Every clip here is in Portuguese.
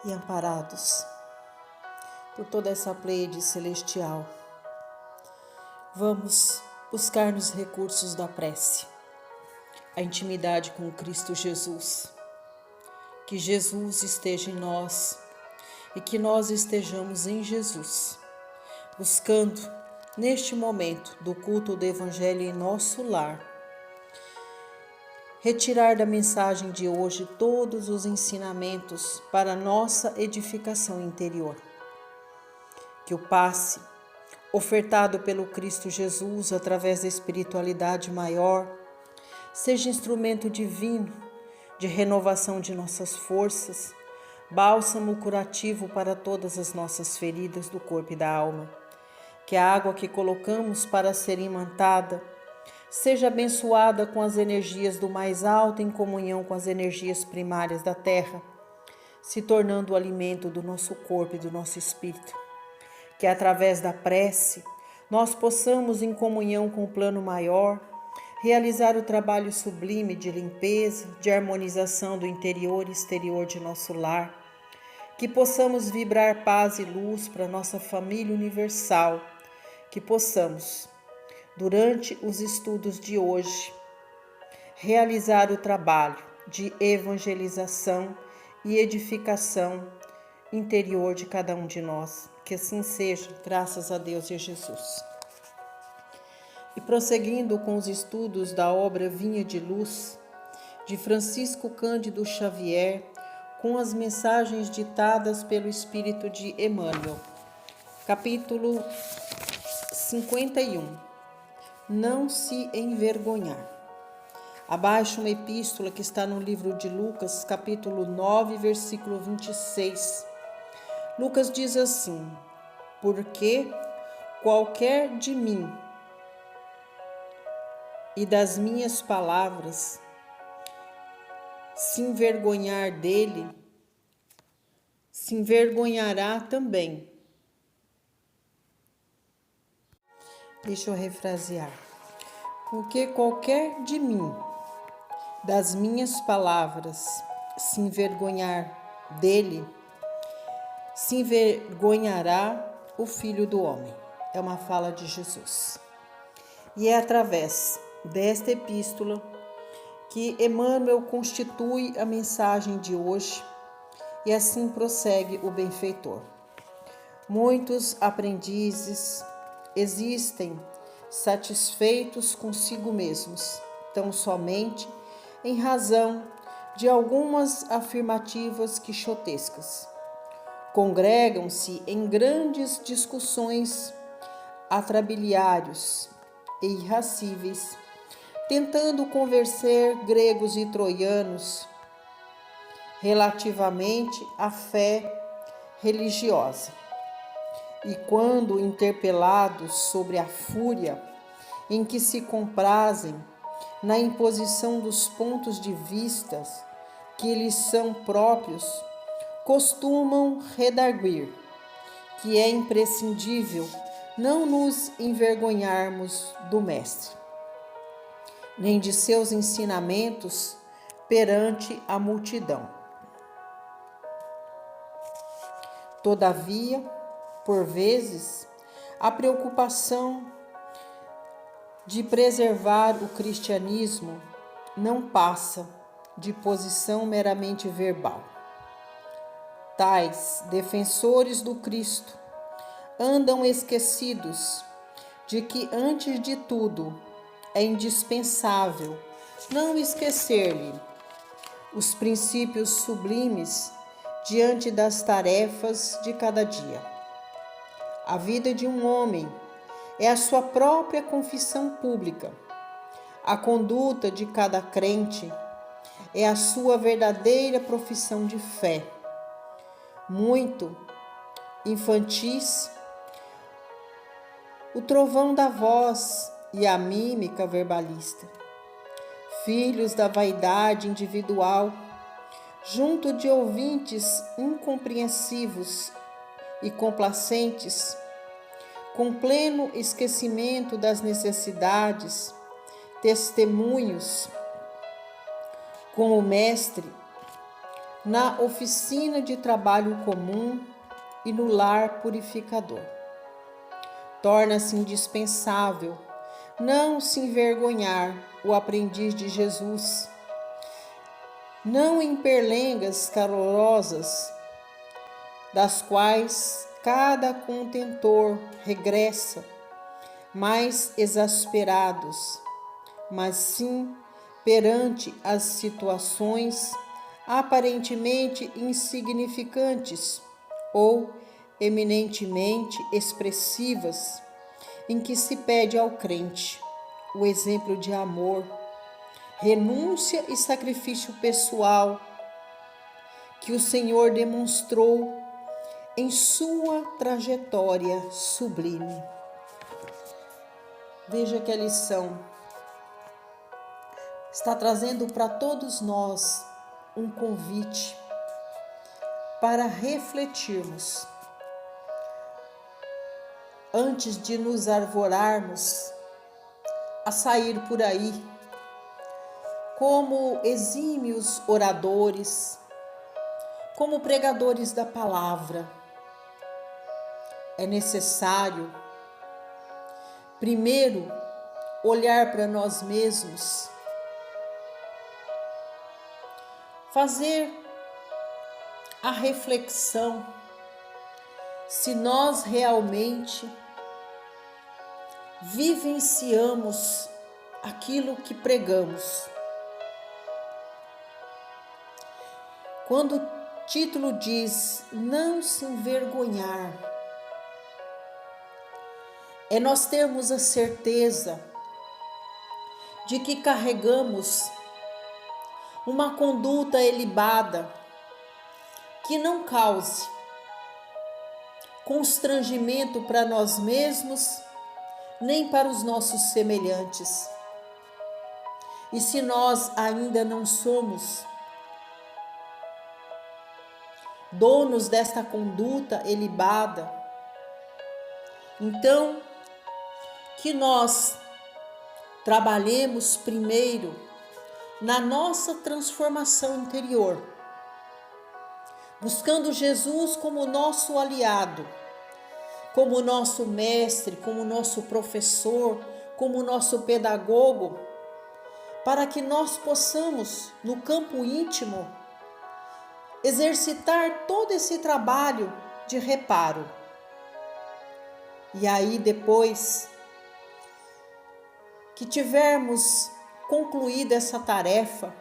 e amparados por toda essa pleiade celestial, vamos buscar nos recursos da prece a intimidade com Cristo Jesus. Que Jesus esteja em nós e que nós estejamos em Jesus, buscando neste momento do culto do Evangelho em nosso lar, retirar da mensagem de hoje todos os ensinamentos para nossa edificação interior. Que o passe ofertado pelo Cristo Jesus através da espiritualidade maior seja instrumento divino de renovação de nossas forças, bálsamo curativo para todas as nossas feridas do corpo e da alma. Que a água que colocamos para ser imantada seja abençoada com as energias do mais alto em comunhão com as energias primárias da terra, se tornando o alimento do nosso corpo e do nosso espírito. Que através da prece nós possamos, em comunhão com o plano maior, realizar o trabalho sublime de limpeza, de harmonização do interior e exterior de nosso lar. Que possamos vibrar paz e luz para nossa família universal. Que possamos, durante os estudos de hoje, realizar o trabalho de evangelização e edificação interior de cada um de nós. Que assim seja, graças a Deus e a Jesus. E prosseguindo com os estudos da obra Vinha de Luz, de Francisco Cândido Xavier, com as mensagens ditadas pelo Espírito de Emmanuel. Capítulo 51. Não se envergonhar. Abaixo uma epístola que está no livro de Lucas, capítulo 9, versículo 26. Lucas diz assim: porque qualquer de mim e das minhas palavras se envergonhar dele, se envergonhará também. Deixa eu refrasear. Porque qualquer de mim, das minhas palavras, se envergonhar dele, se envergonhará o Filho do Homem. É uma fala de Jesus. E é através desta epístola que Emmanuel constitui a mensagem de hoje e assim prossegue o benfeitor. Muitos aprendizes existem satisfeitos consigo mesmos, tão somente em razão de algumas afirmativas quixotescas. Congregam-se em grandes discussões atrabiliários e irracíveis, tentando convencer gregos e troianos relativamente à fé religiosa. E quando interpelados sobre a fúria em que se comprazem na imposição dos pontos de vista que lhes são próprios, costumam redarguir que é imprescindível não nos envergonharmos do Mestre, nem de seus ensinamentos perante a multidão. Todavia, por vezes, a preocupação de preservar o cristianismo não passa de posição meramente verbal. Tais defensores do Cristo andam esquecidos de que, antes de tudo, é indispensável não esquecer-lhe os princípios sublimes diante das tarefas de cada dia. A vida de um homem é a sua própria confissão pública. A conduta de cada crente é a sua verdadeira profissão de fé. Muito infantis, o trovão da voz e a mímica verbalista. Filhos da vaidade individual, junto de ouvintes incompreensivos e complacentes, com pleno esquecimento das necessidades, testemunhos com o Mestre na oficina de trabalho comum e no lar purificador. Torna-se indispensável não se envergonhar o aprendiz de Jesus, não em perlengas calorosas, das quais cada contentor regressa mais exasperados, mas sim perante as situações aparentemente insignificantes ou eminentemente expressivas, em que se pede ao crente o exemplo de amor, renúncia e sacrifício pessoal que o Senhor demonstrou em sua trajetória sublime. Veja que a lição está trazendo para todos nós um convite para refletirmos antes de nos arvorarmos a sair por aí como exímios oradores, como pregadores da palavra. É necessário, primeiro, olhar para nós mesmos, fazer a reflexão se nós realmente vivenciamos aquilo que pregamos. Quando o título diz não se envergonhar, é nós termos a certeza de que carregamos uma conduta ilibada que não cause constrangimento para nós mesmos, nem para os nossos semelhantes. E se nós ainda não somos donos desta conduta ilibada, então que nós trabalhemos primeiro na nossa transformação interior, buscando Jesus como nosso aliado, como nosso mestre, como nosso professor, como nosso pedagogo, para que nós possamos, no campo íntimo, exercitar todo esse trabalho de reparo. E aí, depois que tivermos concluído essa tarefa,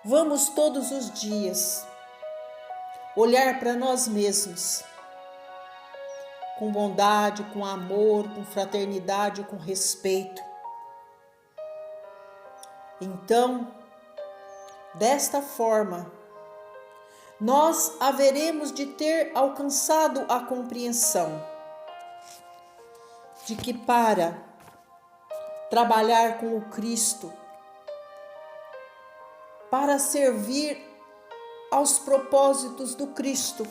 vamos todos os dias olhar para nós mesmos com bondade, com amor, com fraternidade, com respeito. Então, desta forma, nós haveremos de ter alcançado a compreensão de que para trabalhar com o Cristo, para servir aos propósitos do Cristo,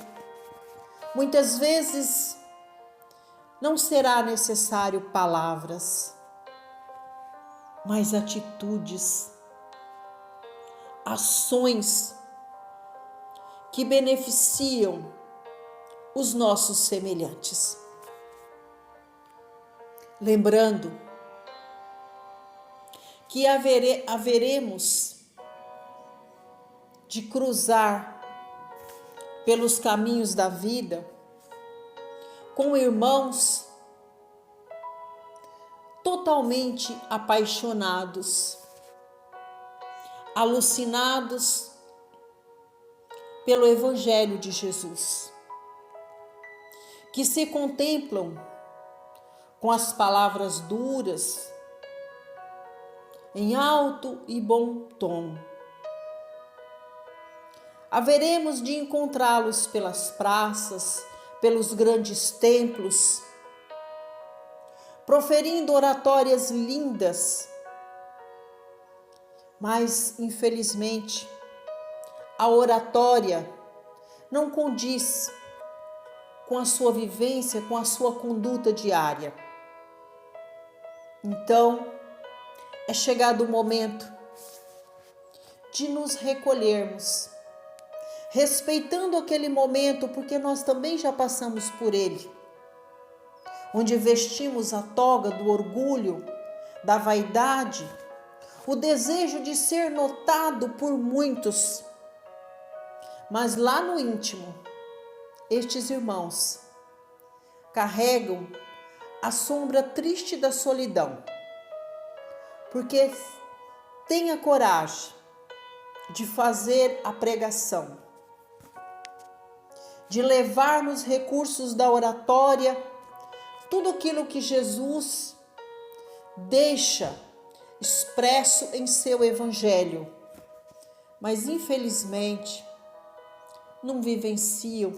muitas vezes não será necessário palavras, mas atitudes, ações que beneficiam os nossos semelhantes. Lembrando que haveremos de cruzar pelos caminhos da vida com irmãos totalmente apaixonados, alucinados pelo Evangelho de Jesus, que se contemplam com as palavras duras, em alto e bom tom. Haveremos de encontrá-los pelas praças, pelos grandes templos, proferindo oratórias lindas, mas, infelizmente, a oratória não condiz com a sua vivência, com a sua conduta diária. Então, é chegado o momento de nos recolhermos, respeitando aquele momento, porque nós também já passamos por ele, onde vestimos a toga do orgulho, da vaidade, o desejo de ser notado por muitos. Mas lá no íntimo, estes irmãos carregam a sombra triste da solidão, porque têm a coragem de fazer a pregação, de levar nos recursos da oratória tudo aquilo que Jesus deixa expresso em seu evangelho, mas infelizmente não vivenciam.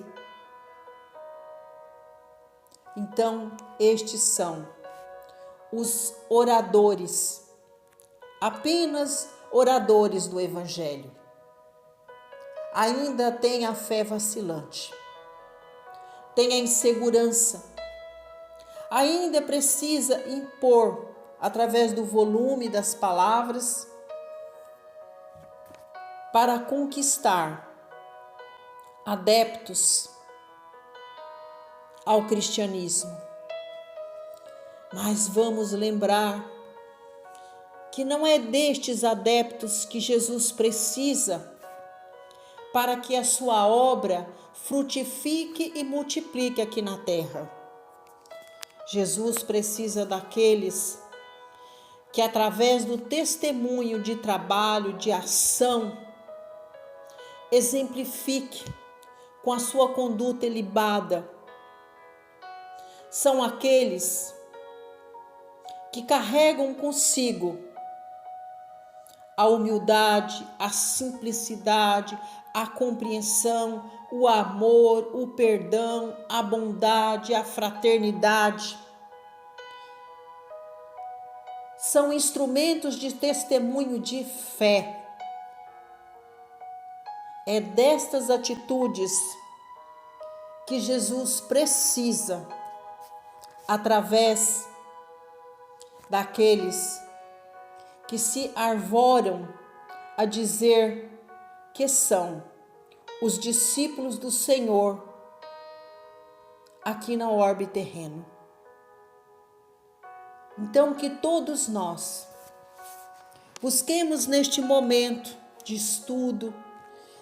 Então, estes são os oradores, apenas oradores do evangelho. Ainda tem a fé vacilante, tem a insegurança, ainda precisa impor, através do volume das palavras, para conquistar adeptos ao cristianismo. Mas vamos lembrar que não é destes adeptos que Jesus precisa para que a sua obra frutifique e multiplique aqui na terra. Jesus precisa daqueles que, através do testemunho de trabalho, de ação, exemplifique com a sua conduta ilibada. São aqueles que carregam consigo a humildade, a simplicidade, a compreensão, o amor, o perdão, a bondade, a fraternidade. São instrumentos de testemunho de fé. É destas atitudes que Jesus precisa, através daqueles que se arvoram a dizer que são os discípulos do Senhor aqui na orbe terrena. Então, que todos nós busquemos neste momento de estudo,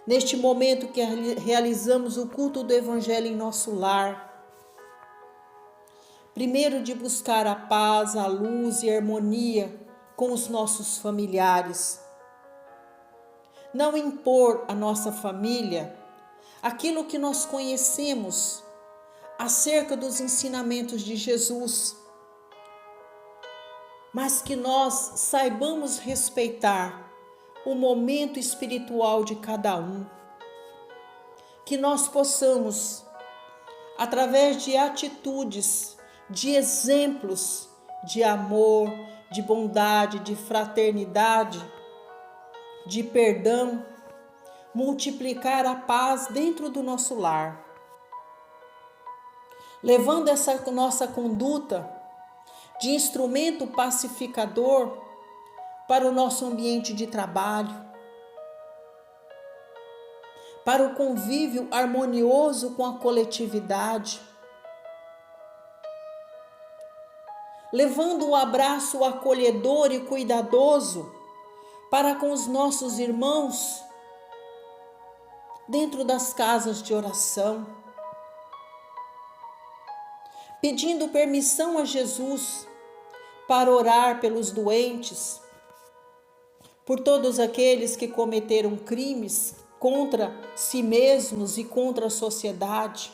neste momento que realizamos o culto do Evangelho em nosso lar, primeiro de buscar a paz, a luz e a harmonia com os nossos familiares. Não impor à nossa família aquilo que nós conhecemos acerca dos ensinamentos de Jesus, mas que nós saibamos respeitar o momento espiritual de cada um. Que nós possamos, através de atitudes, de exemplos de amor, de bondade, de fraternidade, de perdão, multiplicar a paz dentro do nosso lar, levando essa nossa conduta de instrumento pacificador para o nosso ambiente de trabalho, para o convívio harmonioso com a coletividade, levando o abraço acolhedor e cuidadoso para com os nossos irmãos dentro das casas de oração, pedindo permissão a Jesus para orar pelos doentes, por todos aqueles que cometeram crimes contra si mesmos e contra a sociedade,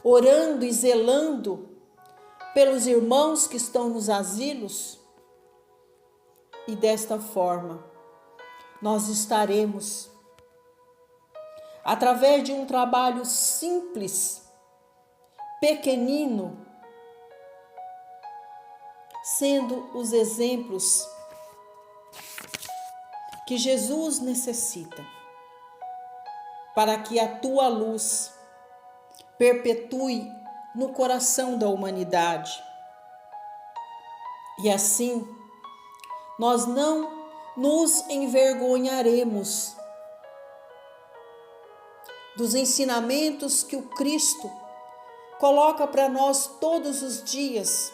orando e zelando pelos irmãos que estão nos asilos, e desta forma nós estaremos, através de um trabalho simples, pequenino, sendo os exemplos que Jesus necessita para que a tua luz perpetue no coração da humanidade. E assim, nós não nos envergonharemos dos ensinamentos que o Cristo coloca para nós todos os dias,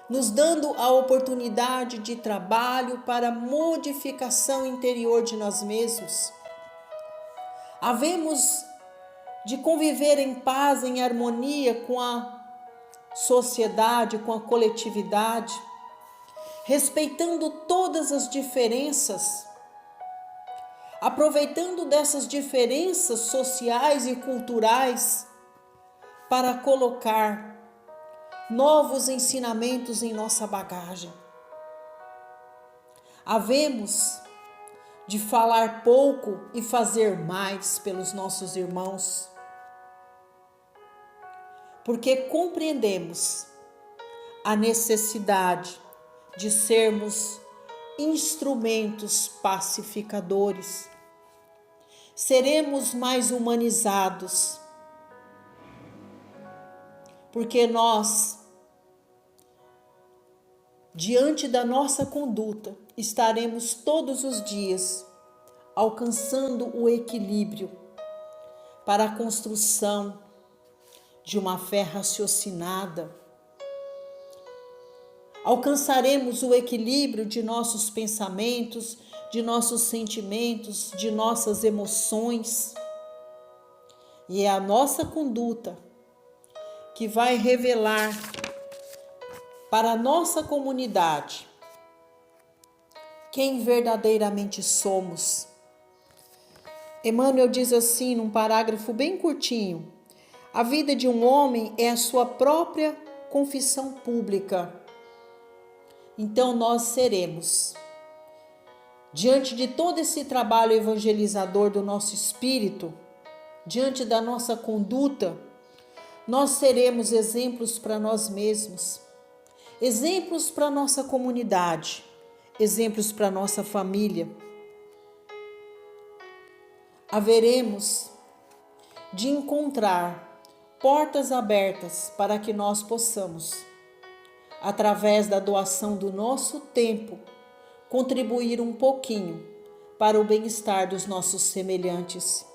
nos dando a oportunidade de trabalho para modificação interior de nós mesmos. Havemos de conviver em paz, em harmonia com a sociedade, com a coletividade, respeitando todas as diferenças, aproveitando dessas diferenças sociais e culturais para colocar novos ensinamentos em nossa bagagem. Havemos de falar pouco e fazer mais pelos nossos irmãos, porque compreendemos a necessidade de sermos instrumentos pacificadores. Seremos mais humanizados, porque nós, diante da nossa conduta, estaremos todos os dias alcançando o equilíbrio para a construção de uma fé raciocinada. Alcançaremos o equilíbrio de nossos pensamentos, de nossos sentimentos, de nossas emoções. E é a nossa conduta que vai revelar para a nossa comunidade quem verdadeiramente somos. Emmanuel diz assim, num parágrafo bem curtinho: a vida de um homem é a sua própria confissão pública. Então nós seremos, diante de todo esse trabalho evangelizador do nosso espírito, diante da nossa conduta, nós seremos exemplos para nós mesmos, exemplos para a nossa comunidade, exemplos para a nossa família. Haveremos de encontrar portas abertas para que nós possamos, através da doação do nosso tempo, contribuir um pouquinho para o bem-estar dos nossos semelhantes.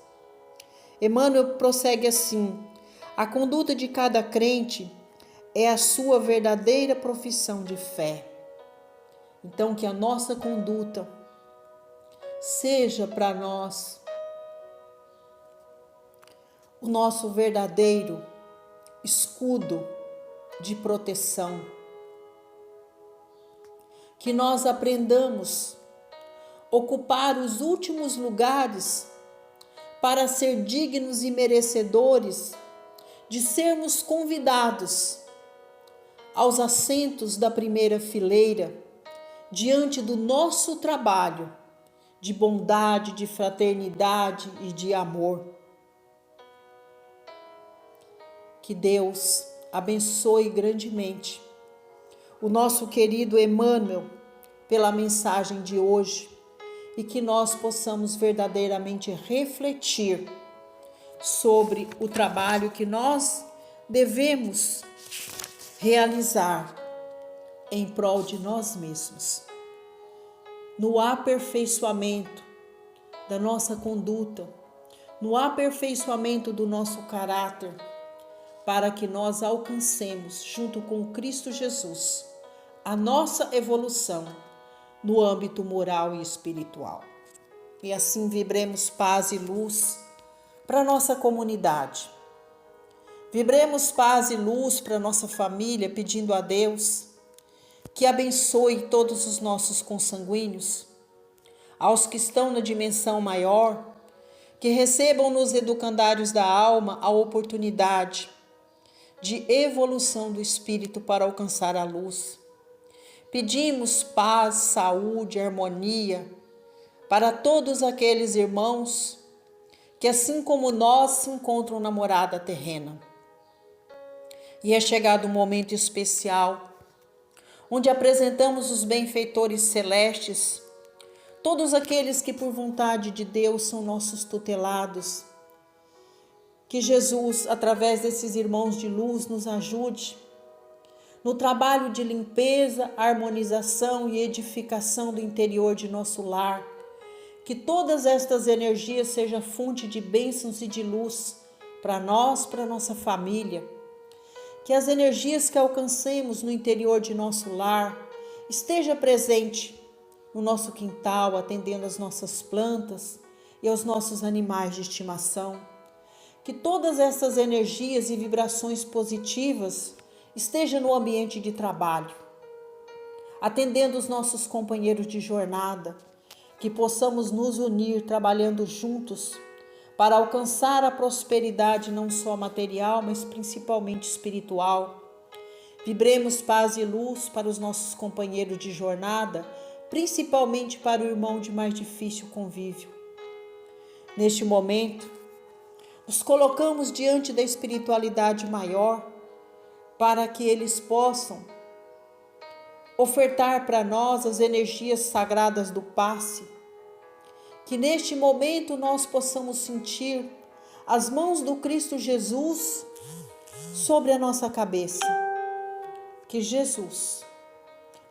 Emmanuel prossegue assim: a conduta de cada crente é a sua verdadeira profissão de fé. Então, que a nossa conduta seja para nós o nosso verdadeiro escudo de proteção. Que nós aprendamos a ocupar os últimos lugares para ser dignos e merecedores de sermos convidados aos assentos da primeira fileira, diante do nosso trabalho de bondade, de fraternidade e de amor. Que Deus abençoe grandemente o nosso querido Emmanuel pela mensagem de hoje e que nós possamos verdadeiramente refletir sobre o trabalho que nós devemos realizar em prol de nós mesmos, no aperfeiçoamento da nossa conduta, no aperfeiçoamento do nosso caráter, para que nós alcancemos, junto com Cristo Jesus, a nossa evolução no âmbito moral e espiritual. E assim vibremos paz e luz para a nossa comunidade. Vibremos paz e luz para a nossa família, pedindo a Deus que abençoe todos os nossos consanguíneos, aos que estão na dimensão maior, que recebam nos educandários da alma a oportunidade de evolução do espírito para alcançar a luz. Pedimos paz, saúde, harmonia para todos aqueles irmãos que, assim como nós, se encontram na morada terrena. E é chegado um momento especial, onde apresentamos os benfeitores celestes, todos aqueles que por vontade de Deus são nossos tutelados. Que Jesus, através desses irmãos de luz, nos ajude no trabalho de limpeza, harmonização e edificação do interior de nosso lar. Que todas estas energias sejam fonte de bênçãos e de luz para nós, para nossa família. Que as energias que alcancemos no interior de nosso lar esteja presente no nosso quintal, atendendo às nossas plantas e aos nossos animais de estimação. Que todas essas energias e vibrações positivas estejam no ambiente de trabalho, atendendo os nossos companheiros de jornada, que possamos nos unir trabalhando juntos para alcançar a prosperidade não só material, mas principalmente espiritual. Vibremos paz e luz para os nossos companheiros de jornada, principalmente para o irmão de mais difícil convívio. Neste momento, nos colocamos diante da espiritualidade maior para que eles possam ofertar para nós as energias sagradas do passe. Que neste momento nós possamos sentir as mãos do Cristo Jesus sobre a nossa cabeça. Que Jesus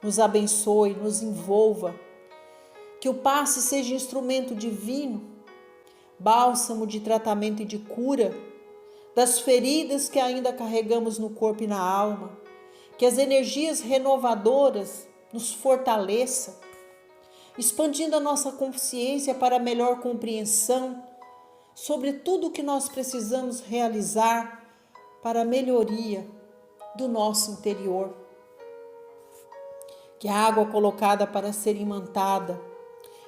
nos abençoe, nos envolva, que o passe seja instrumento divino, bálsamo de tratamento e de cura das feridas que ainda carregamos no corpo e na alma, que as energias renovadoras nos fortaleçam, expandindo a nossa consciência para melhor compreensão sobre tudo o que nós precisamos realizar para a melhoria do nosso interior. Que a água colocada para ser imantada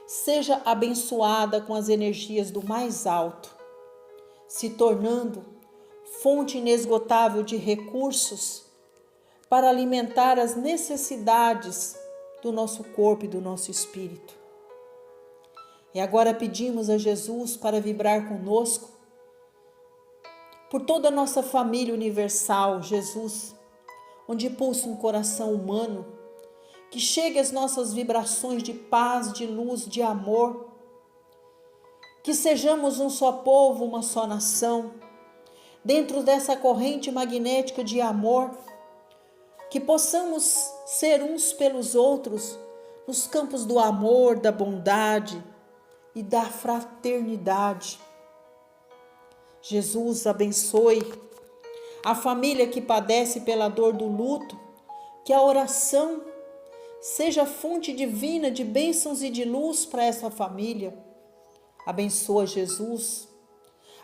seja abençoada com as energias do mais alto, se tornando fonte inesgotável de recursos para alimentar as necessidades do nosso corpo e do nosso espírito. E agora pedimos a Jesus para vibrar conosco por toda a nossa família universal, Jesus, onde pulsa um coração humano, que chegue às nossas vibrações de paz, de luz, de amor, que sejamos um só povo, uma só nação, dentro dessa corrente magnética de amor, que possamos ser uns pelos outros nos campos do amor, da bondade e da fraternidade. Jesus abençoe a família que padece pela dor do luto, que a oração seja fonte divina de bênçãos e de luz para essa família. Abençoa, Jesus,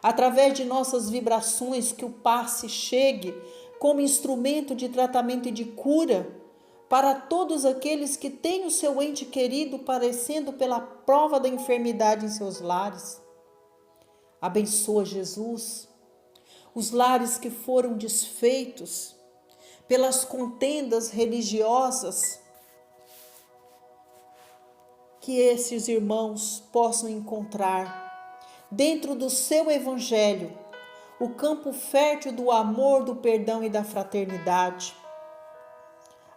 através de nossas vibrações, que o passe chegue como instrumento de tratamento e de cura para todos aqueles que têm o seu ente querido padecendo pela prova da enfermidade em seus lares. Abençoa, Jesus, os lares que foram desfeitos pelas contendas religiosas, que esses irmãos possam encontrar dentro do seu evangelho o campo fértil do amor, do perdão e da fraternidade.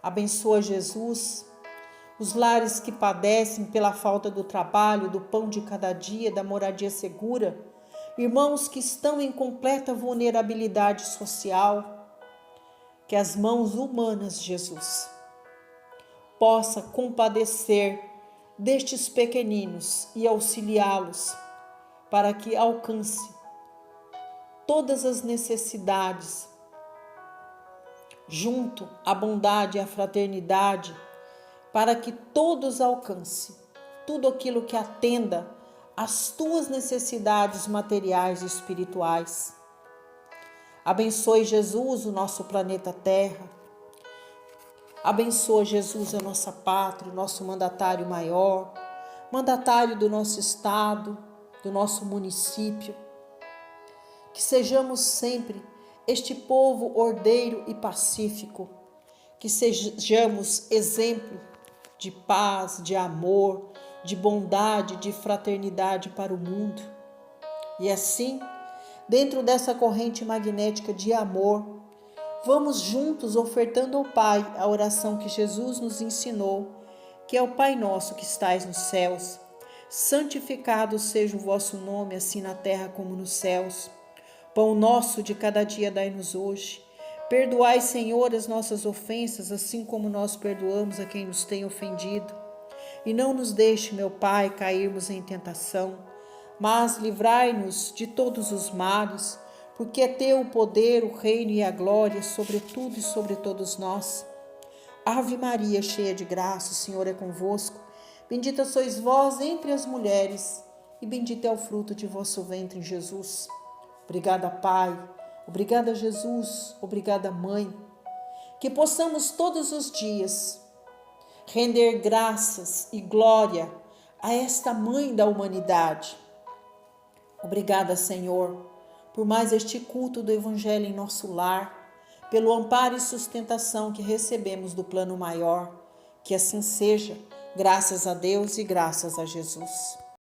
Abençoa, Jesus, os lares que padecem pela falta do trabalho, do pão de cada dia, da moradia segura, irmãos que estão em completa vulnerabilidade social. Que as mãos humanas, Jesus, possa compadecer destes pequeninos e auxiliá-los para que alcance todas as necessidades, junto à bondade e à fraternidade, para que todos alcancem tudo aquilo que atenda às tuas necessidades materiais e espirituais. Abençoe, Jesus, o nosso planeta Terra. Abençoa, Jesus, a nossa pátria, o nosso mandatário maior, mandatário do nosso estado, do nosso município. Que sejamos sempre este povo ordeiro e pacífico, que sejamos exemplo de paz, de amor, de bondade, de fraternidade para o mundo. E assim, dentro dessa corrente magnética de amor, vamos juntos ofertando ao Pai a oração que Jesus nos ensinou, que é o Pai nosso que estais nos céus. Santificado seja o vosso nome, assim na terra como nos céus. Pão nosso de cada dia dai-nos hoje. Perdoai, Senhor, as nossas ofensas, assim como nós perdoamos a quem nos tem ofendido. E não nos deixe, meu Pai, cairmos em tentação, mas livrai-nos de todos os males, porque é teu o poder, o reino e a glória sobre tudo e sobre todos nós. Ave Maria, cheia de graça, o Senhor é convosco. Bendita sois vós entre as mulheres, e bendito é o fruto de vosso ventre, Jesus. Obrigada, Pai. Obrigada, Jesus. Obrigada, Mãe. Que possamos todos os dias render graças e glória a esta Mãe da humanidade. Obrigada, Senhor, por mais este culto do Evangelho em nosso lar, pelo amparo e sustentação que recebemos do plano maior. Que assim seja, graças a Deus e graças a Jesus.